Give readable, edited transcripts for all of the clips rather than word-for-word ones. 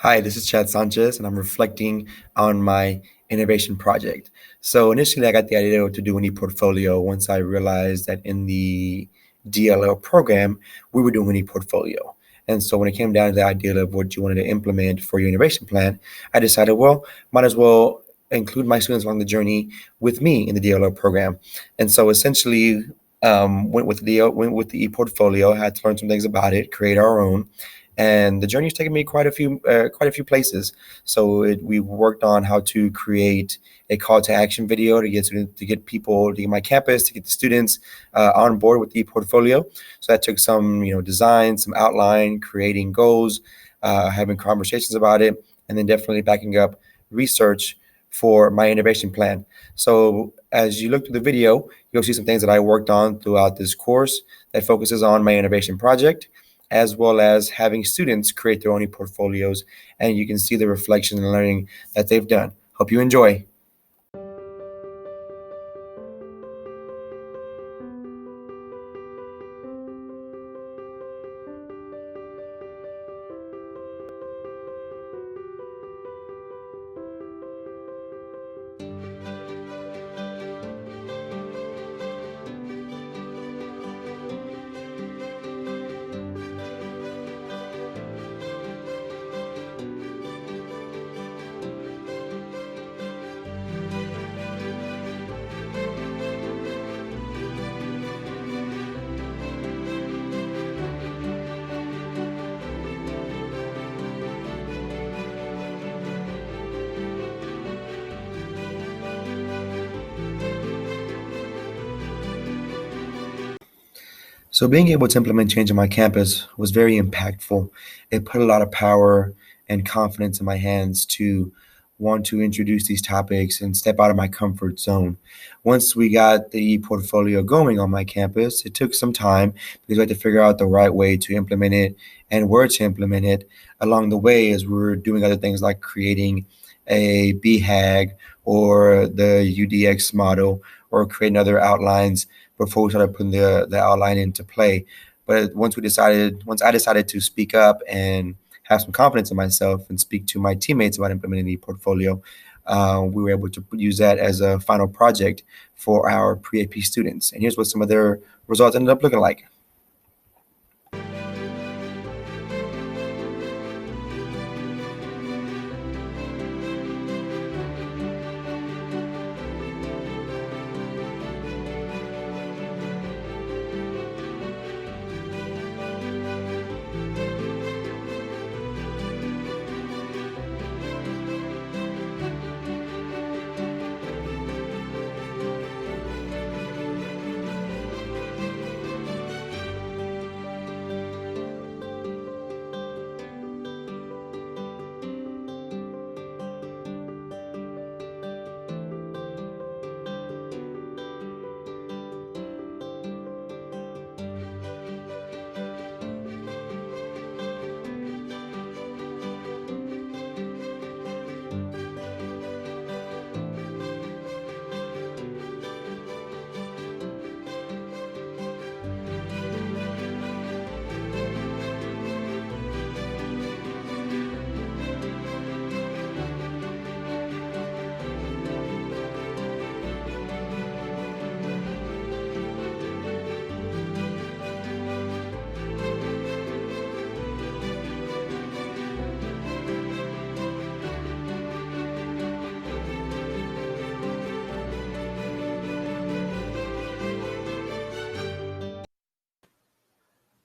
Hi, this is Chad Sanchez, and I'm reflecting on my innovation project. So initially, I got the idea to do an e-portfolio once I realized that in the DLL program, we were doing an e-portfolio. And so when it came down to the idea of what you wanted to implement for your innovation plan, I decided, well, might as well include my students along the journey with me in the DLL program. And so essentially, went with the e-portfolio. I had to learn some things about it, create our own, and the journey's taken me quite a few places. We worked on how to create a call to action video to get people to get my campus to get the students on board with the portfolio. So that took some design, some outline, creating goals, having conversations about it, and then definitely backing up research for my innovation plan. So as you look through the video, you'll see some things that I worked on throughout this course that focuses on my innovation project, as well as having students create their own portfolios, and you can see the reflection and learning that they've done. Hope you enjoy. So being able to implement change on my campus was very impactful. It put a lot of power and confidence in my hands to want to introduce these topics and step out of my comfort zone. Once we got the portfolio going on my campus, it took some time because we had to figure out the right way to implement it and where to implement it along the way as we were doing other things like creating a BHAG or the UDX model or creating other outlines before we started putting the outline into play. But once I decided to speak up and have some confidence in myself and speak to my teammates about implementing the portfolio, we were able to use that as a final project for our pre-AP students. And here's what some of their results ended up looking like.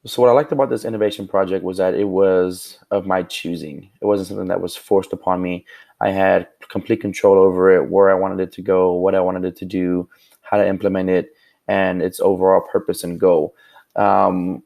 So what I liked about this innovation project was that it was of my choosing. It wasn't something that was forced upon me. I had complete control over it, where I wanted it to go, what I wanted it to do, how to implement it, and its overall purpose and goal. Um,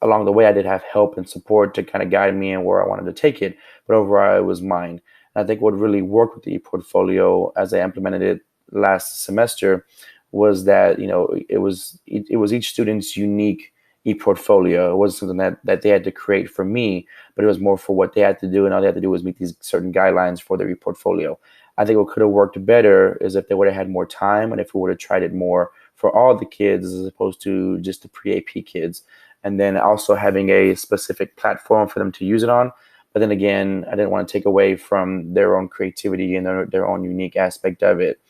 Along the way, I did have help and support to kind of guide me in where I wanted to take it, but overall, it was mine. And I think what really worked with the portfolio as I implemented it last semester was that it was each student's unique e-portfolio. It wasn't something that they had to create for me, but it was more for what they had to do, and all they had to do was meet these certain guidelines for their e-portfolio. I think what could have worked better is if they would have had more time and if we would have tried it more for all the kids as opposed to just the pre-AP kids, and then also having a specific platform for them to use it on. But then again, I didn't want to take away from their own creativity and their own unique aspect of it.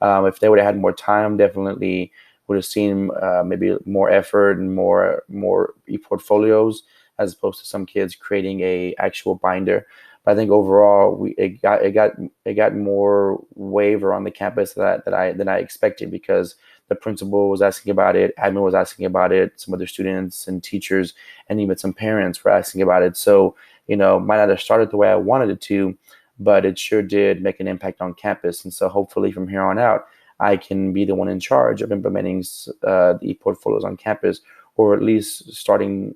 If they would have had more time, definitely would have seen maybe more effort and more e-portfolios, as opposed to some kids creating a actual binder. But I think overall, it got more waiver on the campus than I expected, because the principal was asking about it, admin was asking about it, some other students and teachers, and even some parents were asking about it. So, might not have started the way I wanted it to, but it sure did make an impact on campus. And so hopefully from here on out, I can be the one in charge of implementing the e-portfolios on campus, or at least starting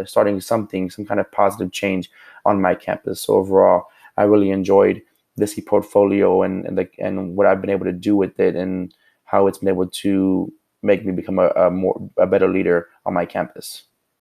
something, some kind of positive change on my campus. So overall, I really enjoyed this e-portfolio and what I've been able to do with it, and how it's been able to make me become a better leader on my campus.